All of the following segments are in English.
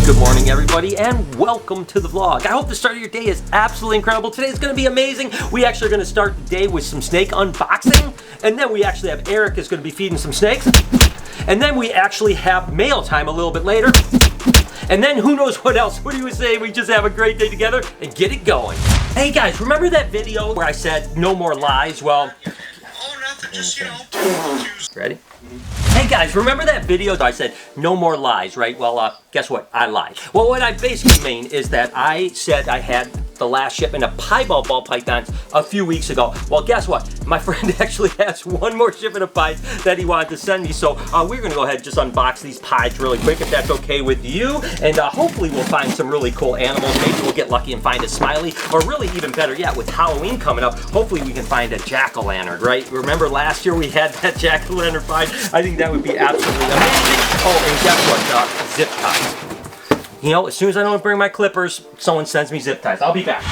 Good morning, everybody, and welcome to the vlog. I hope the start of your day is absolutely incredible. Today's going to be amazing. We actually are going to start the day with some snake unboxing, and then we actually have Eric is going to be feeding some snakes, and then we actually have mail time a little bit later, and then who knows what else. What do you say we just have a great day together and get it going? Hey guys, remember that video where I said no more lies? Well, just, ready? Hey guys, remember that video I said no more lies, right? Well, guess what? I lied. Well, what I basically mean is that I said I had the last shipment of piebald ball pythons a few weeks ago. Well, guess what? My friend actually has one more shipment of pies that he wanted to send me. So we're going to go ahead and just unbox these pies really quick, if that's okay with you. And hopefully we'll find some really cool animals. Maybe we'll get lucky and find a smiley. Or really even better yet, with Halloween coming up, hopefully we can find a jack-o'-lantern, right? Remember last year we had that jack-o'-lantern pie? I think that would be absolutely amazing. Oh, and guess what? Zip ties. You know, as soon as I don't bring my clippers, someone sends me zip ties. I'll be back.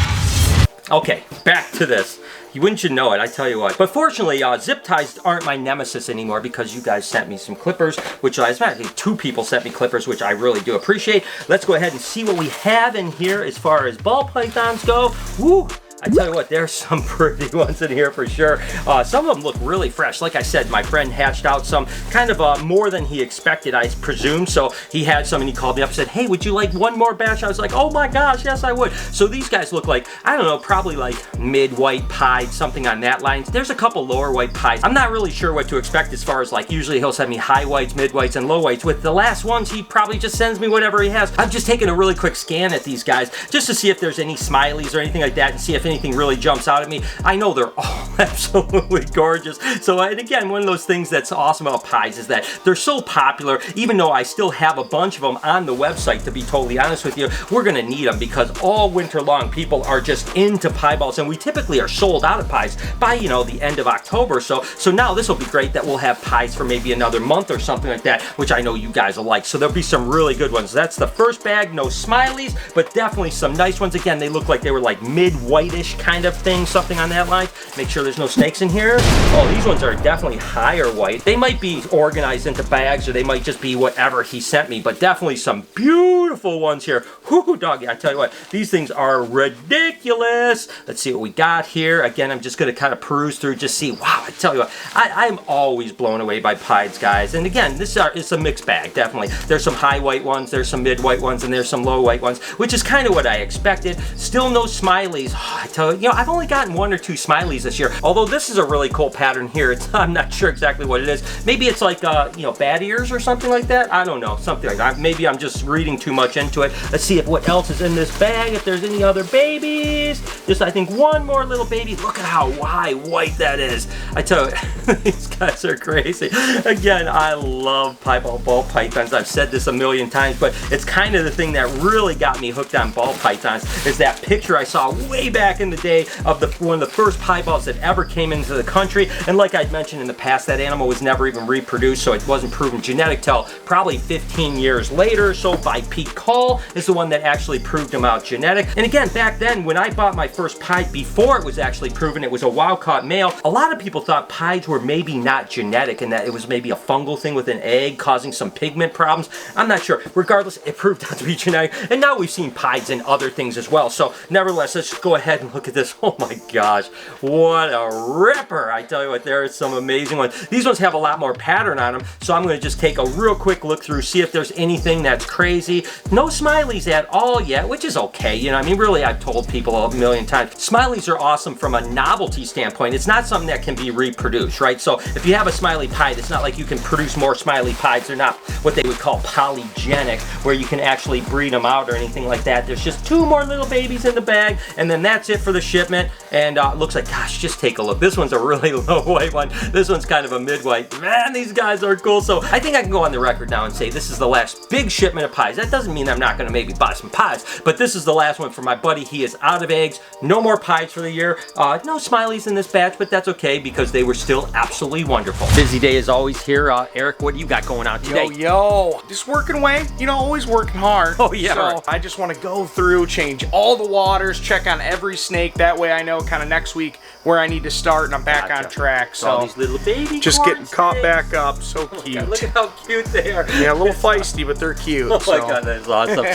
Okay, back to this. Wouldn't you know it, I tell you what. But fortunately, zip ties aren't my nemesis anymore because you guys sent me some clippers, which actually two people sent me clippers, which I really do appreciate. Let's go ahead and see what we have in here as far as ball pythons go. Woo! I tell you what, there's some pretty ones in here for sure. Some of them look really fresh. Like I said, my friend hatched out some kind of more than he expected, I presume. So he had some and he called me up and said, hey, would you like one more batch? I was like, oh my gosh, yes, I would. So these guys look like, I don't know, probably like mid-white pied, something on that line. There's a couple lower white pies. I'm not really sure what to expect as far as like, usually he'll send me high whites, mid whites, and low whites. With the last ones, he probably just sends me whatever he has. I've just taken a really quick scan at these guys just to see if there's any smileys or anything like that and see if anything really jumps out at me. I know they're all absolutely gorgeous. So, and again, one of those things that's awesome about pies is that they're so popular, even though I still have a bunch of them on the website, to be totally honest with you. We're going to need them because all winter long, people are just into pie balls, and we typically are sold out of pies by, you know, the end of October. So now this will be great that we'll have pies for maybe another month or something like that, which I know you guys will like. So there'll be some really good ones. That's the first bag. No smileys, but definitely some nice ones. Again, they look like they were like mid-whitish kind of thing, something on that line. Make sure there's no snakes in here. Oh, these ones are definitely higher white. They might be organized into bags, or they might just be whatever he sent me, but definitely some beautiful ones here. Whoo, doggy, I tell you what, these things are ridiculous. Let's see what we got here. Again, I'm just going to kind of peruse through, just see. Wow, I tell you what, I'm always blown away by pies, guys. And again, it's a mixed bag, definitely. There's some high white ones, there's some mid white ones, and there's some low white ones, which is kind of what I expected. Still no smileys. Oh, I tell you, I've only gotten one or two smileys this year. Although this is a really cool pattern here. I'm not sure exactly what it is. Maybe it's like, bat ears or something like that. I don't know, something like that. Maybe I'm just reading too much into it. Let's see what else is in this bag, if there's any other babies. Just, I think, one more little baby. Look at how white that is. I tell you, these guys are crazy. Again, I love piebald ball pythons. I've said this a million times, but it's kind of the thing that really got me hooked on ball pythons is that picture I saw way back in the day of one of the first piebalds that ever came into the country. And like I'd mentioned in the past, that animal was never even reproduced, so it wasn't proven genetic till probably 15 years later. So by Pete Call is the one that actually proved him out genetic. And again, back then when I bought my first pie, before it was actually proven it was a wild caught male, a lot of people thought pies were maybe not genetic and that it was maybe a fungal thing with an egg causing some pigment problems. I'm not sure. Regardless, it proved out to be genetic. And now we've seen pies in other things as well. So nevertheless, let's go ahead and look at this. Oh my gosh, what a ripper. I tell you what, there are some amazing ones. These ones have a lot more pattern on them, so I'm going to just take a real quick look through, see if there's anything that's crazy. No smileys at all yet, which is okay. You know, I mean, really, I've told people a million times, smileys are awesome from a novelty standpoint. It's not something that can be reproduced, right? So if you have a smiley pie, it's not like you can produce more smiley pies. They're not what they would call polygenic, where you can actually breed them out or anything like that. There's just two more little babies in the bag, and then that's it for the shipment. And it looks like, gosh, just take a look. This one's a really low white one. This one's kind of a mid white. Man, these guys are cool. So I think I can go on the record now and say this is the last big shipment of pies. That doesn't mean I'm not going to maybe buy some pies, but this is the last one for my buddy. He is out of eggs. No more pies for the year. No smileys in this batch, but that's okay because they were still absolutely wonderful. Busy day is always here. Eric, what do you got going on today? Yo, just working away. Always working hard. Oh yeah. So I just want to go through, change all the waters, check on every snake. That way I know kind of next week where I need to start and I'm back on track. So all these little baby just getting caught snakes. back up. So cute. God, look at how cute they are. Yeah, a little feisty, but they're cute. Oh my so. God, that is awesome.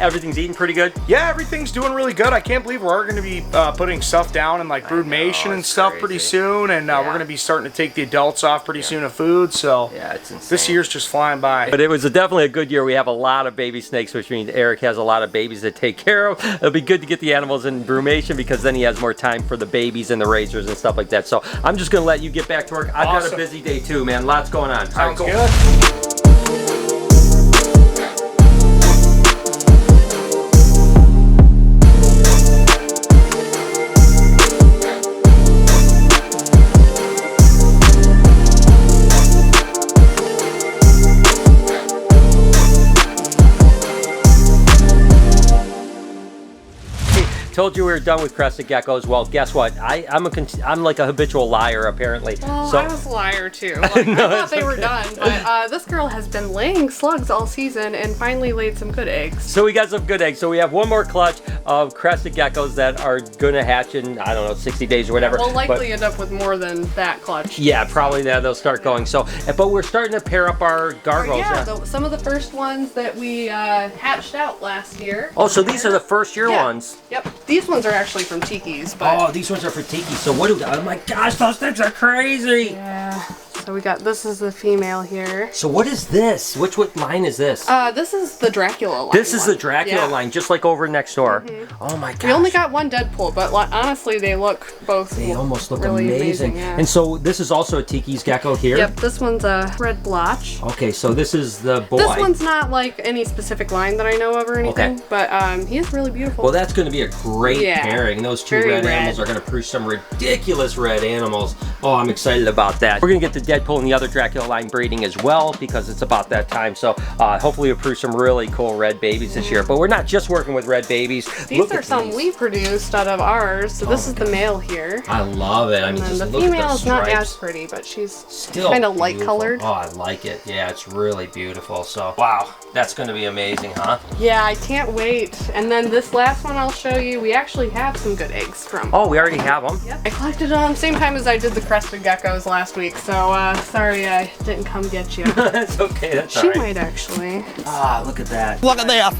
Everything's eating pretty good? Yeah, everything's doing really good. I can't believe we're going to be putting stuff down in like broodmation and stuff pretty soon, and we're going to be starting to take the adults off pretty soon of food. So yeah, it's insane. This year's just flying by. But it was definitely a good year. We have a lot of baby snakes, which means Eric has a lot of babies to take care of. It'll be good to get the animals in brumation because then he has more time for the babies and the raisers and stuff like that. So I'm just going to let you get back to work. I've got a busy day too, man. Lots going on. Sounds good. Told you we were done with crested geckos. Well, guess what? I'm like a habitual liar apparently. Well, so I was a liar too. Like, I thought they were done, but this girl has been laying slugs all season and finally laid some good eggs. So we got some good eggs. So we have one more clutch of crested geckos that are gonna hatch in, I don't know, 60 days or whatever. We'll likely end up with more than that clutch. Yeah, probably now they'll start going. So, but we're starting to pair up our gargoyles. Some of the first ones that we hatched out last year. Oh, so these are the first year ones. Yep. These ones are actually from Tiki's, but... Oh, these ones are for Tiki. So what do we... Oh my gosh, those things are crazy! Yeah. So we got... This is the female here. So what is this? What line is this? This is the Dracula line. This is the Dracula line, just like over next door. Oh my gosh. We only got one Deadpool, but honestly, they look both... They almost look really amazing. yeah. And so this is also a Tiki's gecko here? Yep, this one's a red blotch. Okay, so this is the boy. This one's not like any specific line that I know of or anything, but he is really beautiful. Well, that's going to be a great pairing. Those two red animals are going to produce some ridiculous red animals. Oh, I'm excited about that. We're going to get the Deadpool and the other Dracula line breeding as well because it's about that time. So hopefully we'll produce some really cool red babies this year. But we're not just working with red babies. These are some we produced out of ours. So this is the male here. I love it. I mean, just the look at the female is not stripes. as pretty, but she's Still kind of light colored. Oh, I like it. Yeah, it's really beautiful. So, wow, that's going to be amazing, huh? Yeah, I can't wait. And then this last one I'll show you, we actually have some good eggs from. Oh, we already have them? Yep. I collected them same time as I did the crested geckos last week, so sorry I didn't come get you. That's okay, that's all She right. might actually. Ah, look at that. Look at that.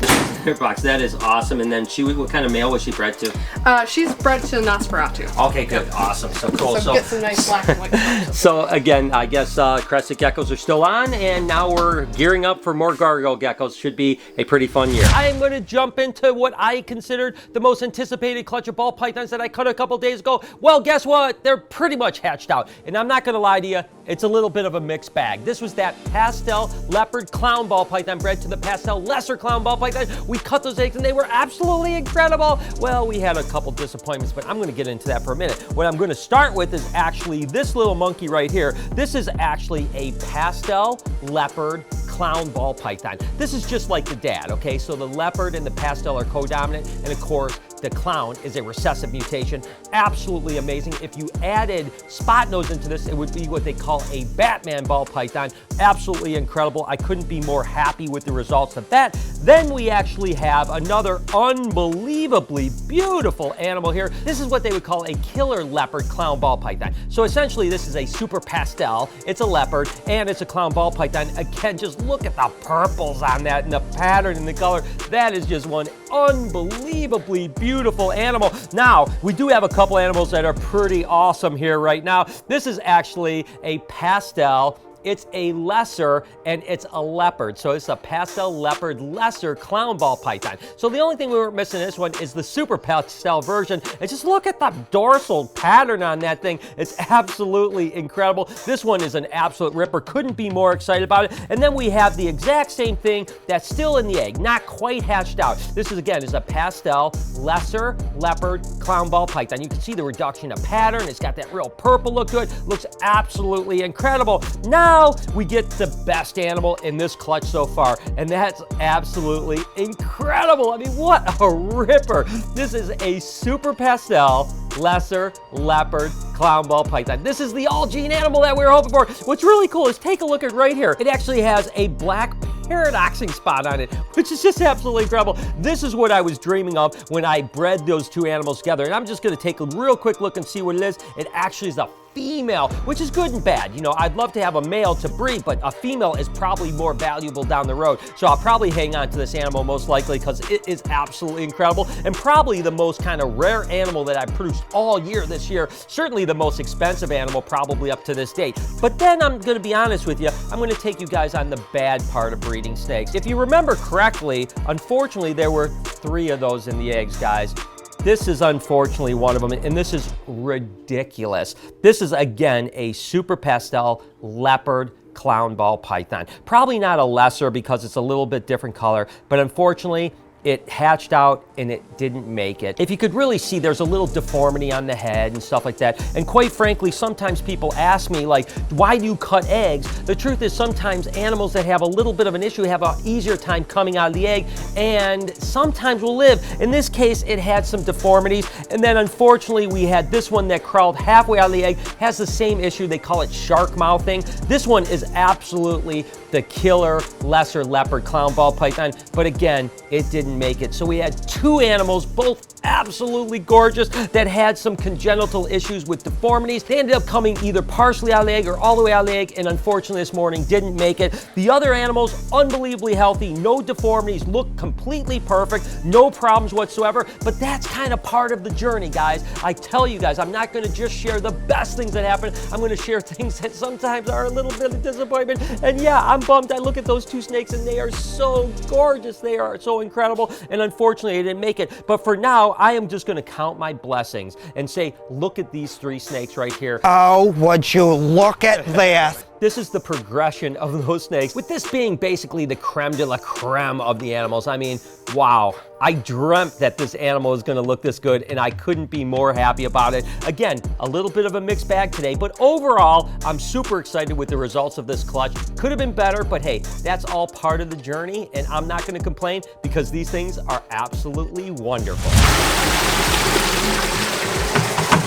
Here, Box, that is awesome. And then what kind of male was she bred to? She's bred to Nosferatu. Okay, good, awesome. So cool. So get some nice black and white colors. So again, I guess crested geckos are still on, and now we're gearing up for more gargoyle geckos. Should be a pretty fun year. I am going to jump into what I considered the most anticipated clutch of ball pythons that I cut a couple days ago. Well, guess what? They're pretty much hatched out, and I'm not going to lie to you. It's a little bit of a mixed bag. This was that pastel leopard clown ball python bred to the pastel lesser clown ball python. We cut those eggs and they were absolutely incredible. Well, we had a couple disappointments, but I'm going to get into that for a minute. What I'm going to start with is actually this little monkey right here. This is actually a pastel leopard clown ball python. This is just like the dad, okay? So the leopard and the pastel are co-dominant, and of course, the clown is a recessive mutation. Absolutely amazing. If you added spot nose into this, it would be what they call a Batman ball python. Absolutely incredible. I couldn't be more happy with the results of that. Then we actually have another unbelievably beautiful animal here. This is what they would call a killer leopard clown ball python. So essentially, this is a super pastel. It's a leopard and it's a clown ball python. Again, just look at the purples on that and the pattern and the color. That is just one unbelievably beautiful animal. Now, we do have a couple animals that are pretty awesome here right now. This is actually a pastel. It's a lesser and it's a leopard. So it's a pastel leopard lesser clown ball python. So the only thing we were missing in this one is the super pastel version. And just look at the dorsal pattern on that thing. It's absolutely incredible. This one is an absolute ripper. Couldn't be more excited about it. And then we have the exact same thing that's still in the egg, not quite hatched out. This is again is a pastel lesser leopard clown ball python. You can see the reduction of pattern. It's got that real purple look to it. Looks absolutely incredible. Now we get the best animal in this clutch so far, and that's absolutely incredible. I mean, what a ripper. This is a super pastel lesser leopard clown ball python. This is the all gene animal that we were hoping for. What's really cool is take a look at right here. It actually has a black paradoxing spot on it, which is just absolutely incredible. This is what I was dreaming of when I bred those two animals together. And I'm just gonna take a real quick look and see what it is. It actually is a female, which is good and bad. You know, I'd love to have a male to breed, but a female is probably more valuable down the road. So I'll probably hang on to this animal most likely because it is absolutely incredible and probably the most kind of rare animal that I've produced all year this year. Certainly the most expensive animal probably up to this date. But then I'm gonna be honest with you, I'm gonna take you guys on the bad part of breeding snakes. If you remember correctly, unfortunately there were 3 of those in the eggs, guys. This is unfortunately one of them, and this is ridiculous. This is, again, a super pastel leopard clown ball python. Probably not a lesser because it's a little bit different color, but unfortunately, it hatched out and it didn't make it. If you could really see, there's a little deformity on the head and stuff like that. And quite frankly, sometimes people ask me, like, why do you cut eggs? The truth is sometimes animals that have a little bit of an issue have an easier time coming out of the egg and sometimes will live. In this case, it had some deformities. And then unfortunately, we had this one that crawled halfway out of the egg, has the same issue. They call it shark mouthing. This one is absolutely the killer lesser leopard clown ball python. But again, it didn't make it. So we had 2 animals, both absolutely gorgeous, that had some congenital issues with deformities. They ended up coming either partially out of the egg or all the way out of the egg, and unfortunately this morning didn't make it. The other animals, unbelievably healthy, no deformities, look completely perfect, no problems whatsoever, but that's kind of part of the journey, guys. I tell you guys, I'm not gonna just share the best things that happen, I'm gonna share things that sometimes are a little bit of disappointment, and yeah, I'm bummed. I look at those 2 snakes and they are so gorgeous, they are so incredible, and unfortunately I didn't make it. But for now, I am just gonna count my blessings and say, look at these 3 snakes right here. Oh, would you look at this? This is the progression of those snakes, with this being basically the creme de la creme of the animals. I mean, wow. I dreamt that this animal was gonna look this good, and I couldn't be more happy about it. Again, a little bit of a mixed bag today, but overall, I'm super excited with the results of this clutch. Could have been better, but hey, that's all part of the journey, and I'm not gonna complain because these things are absolutely wonderful.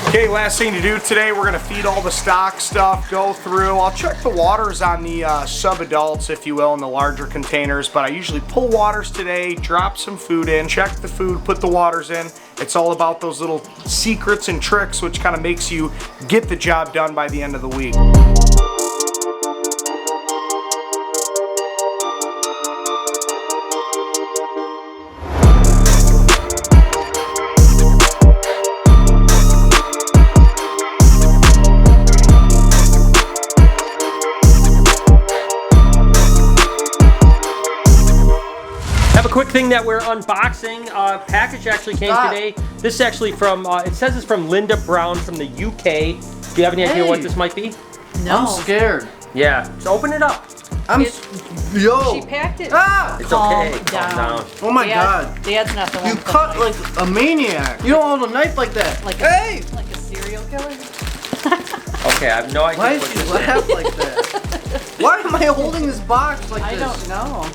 Okay, last thing to do today, we're gonna feed all the stock stuff, go through. I'll check the waters on the sub-adults, if you will, in the larger containers, but I usually pull waters today, drop some food in, check the food, put the waters in. It's all about those little secrets and tricks, which kind of makes you get the job done by the end of the week. Quick thing that we're unboxing, package actually came today. This is actually from, it says it's from Linda Brown from the UK. Do you have any idea what this might be? No. I'm scared. Yeah, so open it up. Yo. She packed it. Ah! It's okay, calm down. Oh my God. Dad's not the one. You cut like a maniac. You don't hold a knife like that. Like hey! Like a serial killer? Okay, I have no idea Why what did this you laugh like that? Why am I holding this box like I this? don't know.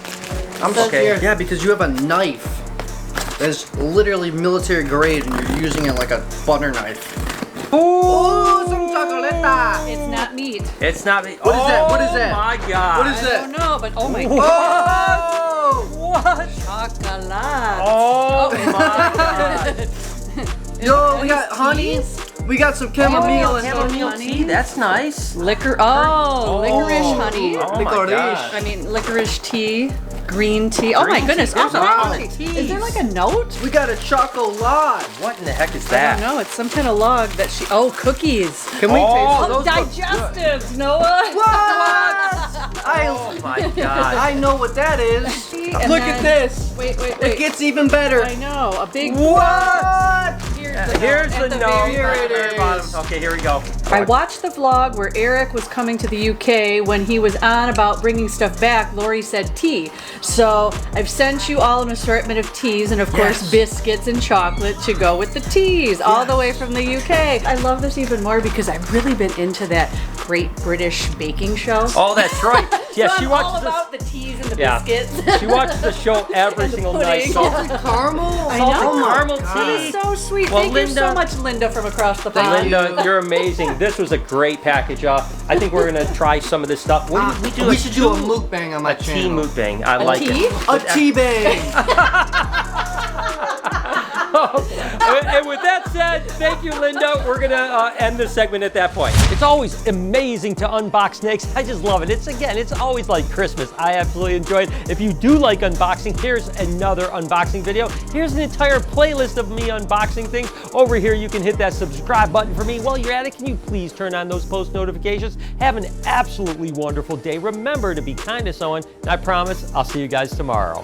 I'm scared. Yeah, because you have a knife that's literally military grade and you're using it like a butter knife. Ooh, some chocolate. It's not meat. It's not meat. What is that? What is that? Oh my God. What is I that? don't know, but oh my God. Oh! What? Chocolate. Oh my God. Yo, we got honey. We got some chamomile and chamomile tea. That's nice. Licorice honey. Oh my gosh. I mean, licorice tea, green tea. Oh my goodness. There's Oh, a lot wow. of teas. Is there like a note? We got a chocolate. What in the heck is I that? don't know. It's some kind of log that she. Oh, cookies. Can we taste Oh, those? digestives, Noah. What? Oh my God. I know what that is. And Look then- at this. Wait. It gets even better. I know. A big. What? Here's At the the note. Here it Very is. bottom. Okay, here we go. I watched the vlog where Eric was coming to the UK. When he was on about bringing stuff back, Lori said tea. So I've sent you all an assortment of teas and of course biscuits and chocolate to go with the teas all the way from the UK. I love this even more because I've really been into that Great British Baking Show. Oh, that's right. Yeah, So she I'm watches all this. about the teas and the Yeah. biscuits. She watches the show every And the single night. pudding. Salted Caramel? I salted know. caramel God. That tea. is so sweet. Well, Thank you Linda- so much, Linda, from across the pond. Linda, you're amazing. This was a great package. I think we're gonna try some of this stuff. What do we do? We should do a mukbang on my tea channel. mukbang. I like tea? it. A tea bang. And with that said, thank you, Linda. We're gonna end this segment at that point. It's always amazing to unbox snakes. I just love it. It's always like Christmas. I absolutely enjoy it. If you do like unboxing, here's another unboxing video. Here's an entire playlist of me unboxing things. Over here, you can hit that subscribe button for me. While you're at it, can you please turn on those post notifications? Have an absolutely wonderful day. Remember to be kind to someone. And I promise I'll see you guys tomorrow.